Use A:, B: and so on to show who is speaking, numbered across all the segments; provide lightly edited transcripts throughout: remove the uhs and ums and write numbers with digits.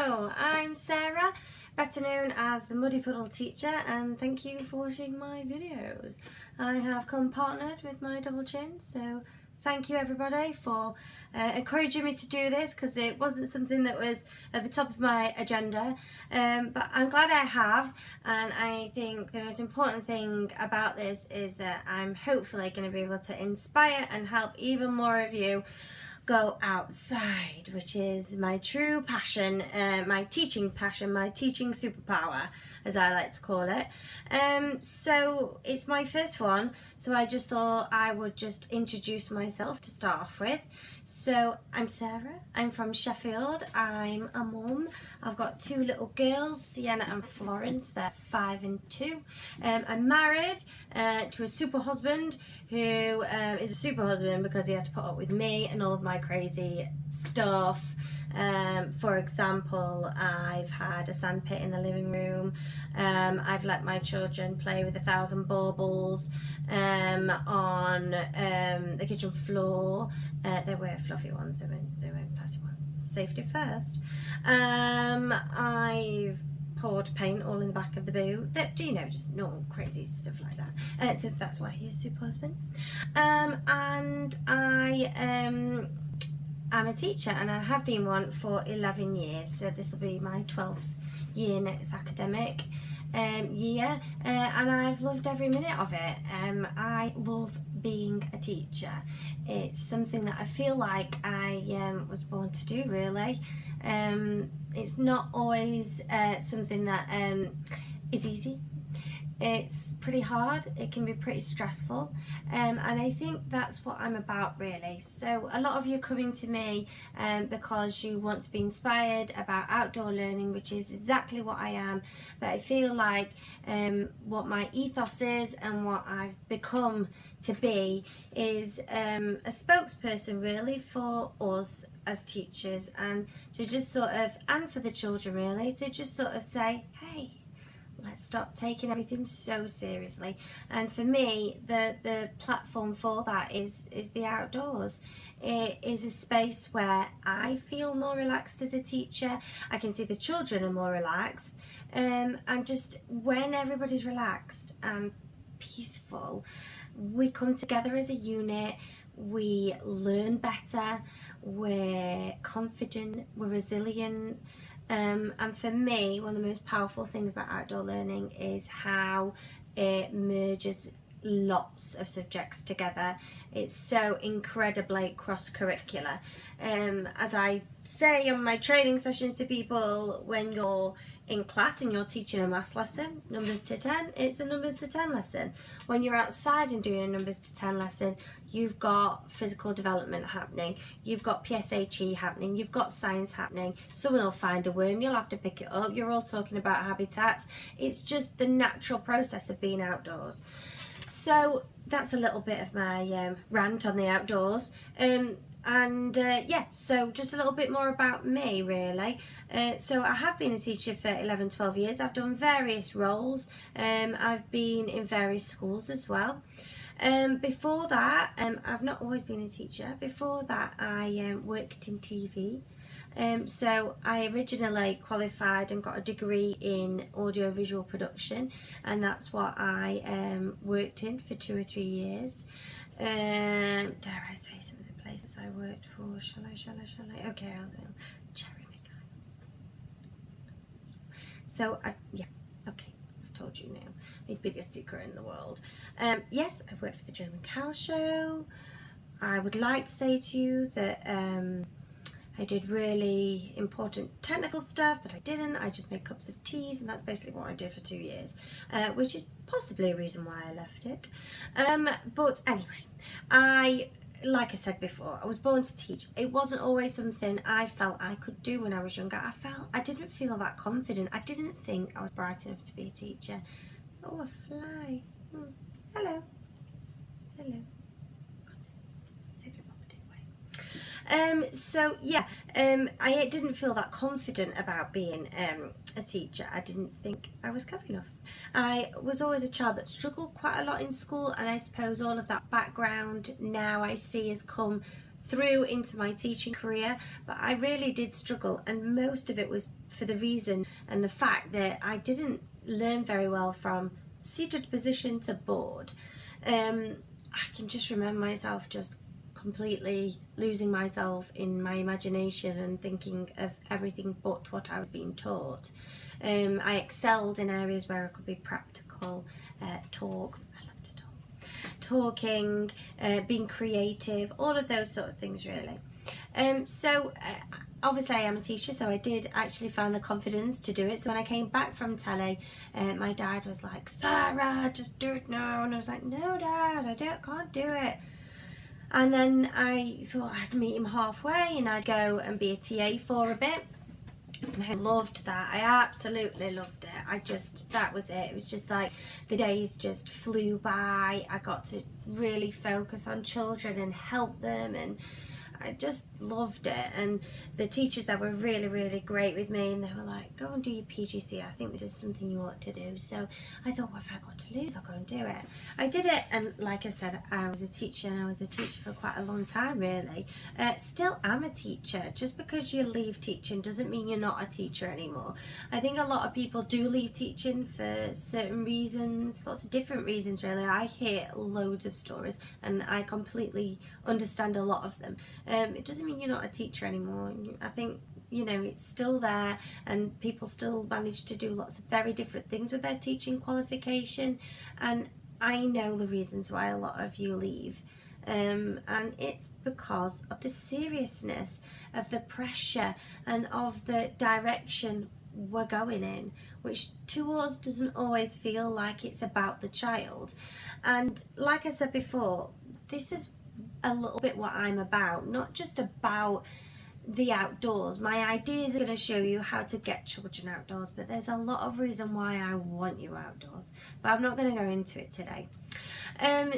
A: Hello, I'm Sarah, better known as the Muddy Puddle Teacher, and thank you for watching my videos. I have come partnered with my double chin, so thank you everybody for encouraging me to do this, because it wasn't something that was at the top of my agenda, but I'm glad I have. And I think the most important thing about this is that I'm hopefully going to be able to inspire and help even more of you go outside, which is my true passion, my teaching passion, my teaching superpower, as I like to call it. So it's my first one, so I just thought I would just introduce myself to start off with. So I'm Sarah, I'm from Sheffield, I'm a mum, I've got two little girls, Sienna and Florence, they're 5 and 2. I'm married to a super husband who is a super husband because he has to put up with me and all of my crazy stuff. For example, I've had a sandpit in the living room, I've let my children play with 1,000 baubles on the kitchen floor. They were fluffy ones, they weren't plastic ones. Safety first. I've poured paint all in the back of the boot, that, you know, just normal crazy stuff like that. So that's why he's super husband. And I'm a teacher, and I have been one for 11 years, so this will be my 12th year next academic year, and I've loved every minute of it. I love being a teacher. It's something that I feel like I was born to do, really. It's not always something that is easy. It's pretty hard, it can be pretty stressful, and I think that's what I'm about, really. So a lot of you are coming to me because you want to be inspired about outdoor learning, which is exactly what I am, but I feel like what my ethos is and what I've become to be is a spokesperson, really, for us as teachers, and to just sort of, and for the children, really, to just sort of say, hey, let's stop taking everything so seriously. And for me, the platform for that is the outdoors. It is a space where I feel more relaxed as a teacher. I can see the children are more relaxed, and just when everybody's relaxed and peaceful, we come together as a unit, we learn better, we're confident, we're resilient. And for me, one of the most powerful things about outdoor learning is how it merges lots of subjects together. It's so incredibly cross-curricular. As I say on my training sessions to people, when you're in class and you're teaching a maths lesson, numbers to 10, it's a numbers to 10 lesson. When you're outside and doing a numbers to 10 lesson, you've got physical development happening, you've got PSHE happening, you've got science happening. Someone will find a worm, you'll have to pick it up, you're all talking about habitats. It's just the natural process of being outdoors. So that's a little bit of my rant on the outdoors. Yeah, so just a little bit more about me, really. So I have been a teacher for 11-12 years. I've done various roles. I've been in various schools as well. Before that, I've not always been a teacher. Before that, I worked in TV. So I originally qualified and got a degree in audio-visual production, and that's what I worked in for 2 or 3 years. Dare I say some of the places I worked for? Shall I? Okay, I'll cherry pick. So, yeah, okay, I've told you now. My biggest secret in the world. Yes, I worked for the German Cow Show. I would like to say to you that I did really important technical stuff, but I didn't. I just made cups of teas, and that's basically what I did for 2 years, which is possibly a reason why I left it. But anyway, like I said before, I was born to teach. It wasn't always something I felt I could do when I was younger. I didn't feel that confident. I didn't think I was bright enough to be a teacher. Oh, a fly. Hello. Hello. So yeah, I didn't feel that confident about being a teacher. I didn't think I was clever enough. I was always a child that struggled quite a lot in school, and I suppose all of that background now I see has come through into my teaching career, but I really did struggle, and most of it was for the reason and the fact that I didn't learn very well from seated position to board. I can just remember myself just completely losing myself in my imagination and thinking of everything but what I was being taught. I excelled in areas where I could be practical, talk, I love to talk, talking, being creative, all of those sort of things really. Obviously I am a teacher, so I did actually find the confidence to do it. So when I came back from telly, my dad was like, "Sarah, just do it now." And I was like, "No, Dad, can't do it." And then I thought I'd meet him halfway and I'd go and be a TA for a bit. And I loved that. I absolutely loved it. That was it. It was just like the days just flew by. I got to really focus on children and help them, and I just loved it. And the teachers that were really, really great with me, and they were like, "Go and do your PGC. I think this is something you ought to do." So I thought, well, if I got to lose, I'll go and do it. I did it, and like I said, I was a teacher, and I was a teacher for quite a long time, really. Still am a teacher. Just because you leave teaching doesn't mean you're not a teacher anymore. I think a lot of people do leave teaching for certain reasons, lots of different reasons, really. I hear loads of stories, and I completely understand a lot of them. It doesn't mean you're not a teacher anymore. I think, it's still there, and people still manage to do lots of very different things with their teaching qualification, and I know the reasons why a lot of you leave. And it's because of the seriousness of the pressure and of the direction we're going in, which to us doesn't always feel like it's about the child. And like I said before, this is a little bit what I'm about, not just about the outdoors. My ideas are going to show you how to get children outdoors, but there's a lot of reason why I want you outdoors, but I'm not going to go into it today.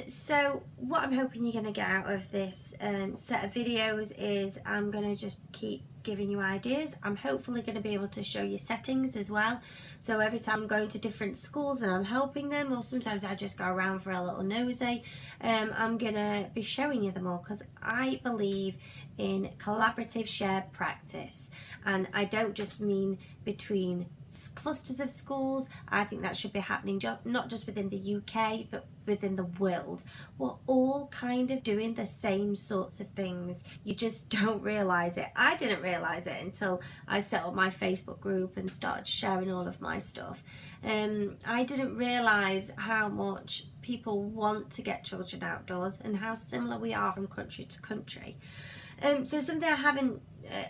A: So what I'm hoping you're going to get out of this set of videos is I'm going to just keep giving you ideas. I'm hopefully going to be able to show you settings as well. So every time I'm going to different schools and I'm helping them, or sometimes I just go around for a little nosy, I'm going to be showing you them all, because I believe in collaborative shared practice. And I don't just mean between clusters of schools. I think that should be happening not just within the UK, but within the world. We're all kind of doing the same sorts of things. You just don't realise it. I didn't realise it until I set up my Facebook group and started sharing all of my stuff. I didn't realise how much people want to get children outdoors and how similar we are from country to country. So something I haven't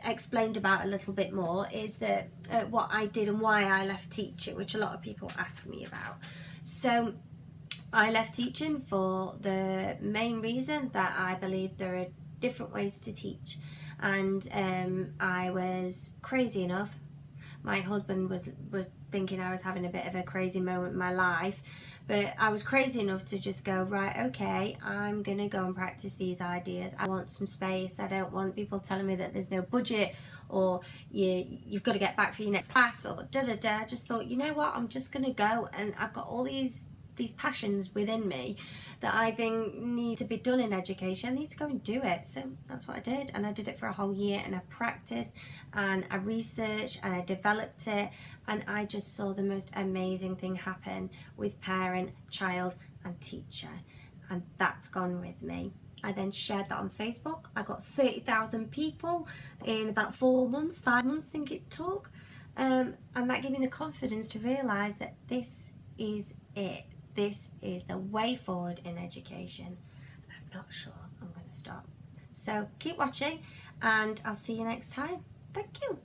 A: explained about a little bit more is that what I did and why I left teaching, which a lot of people ask me about. So I left teaching for the main reason that I believe there are different ways to teach, and I was crazy enough. My husband was thinking I was having a bit of a crazy moment in my life, but I was crazy enough to just go, right, okay, I'm gonna go and practice these ideas. I want some space. I don't want people telling me that there's no budget, or you've got to get back for your next class, or da-da-da. I just thought, you know what, I'm just gonna go, and I've got all these passions within me that I think need to be done in education. I need to go and do it. So that's what I did, and I did it for a whole year, and I practiced and I researched and I developed it, and I just saw the most amazing thing happen with parent, child and teacher, and that's gone with me. I then shared that on Facebook. I got 30,000 people in about 4 months, 5 months I think it took, and that gave me the confidence to realise that this is it. This is the way forward in education. I'm not sure I'm going to stop. So keep watching, and I'll see you next time. Thank you.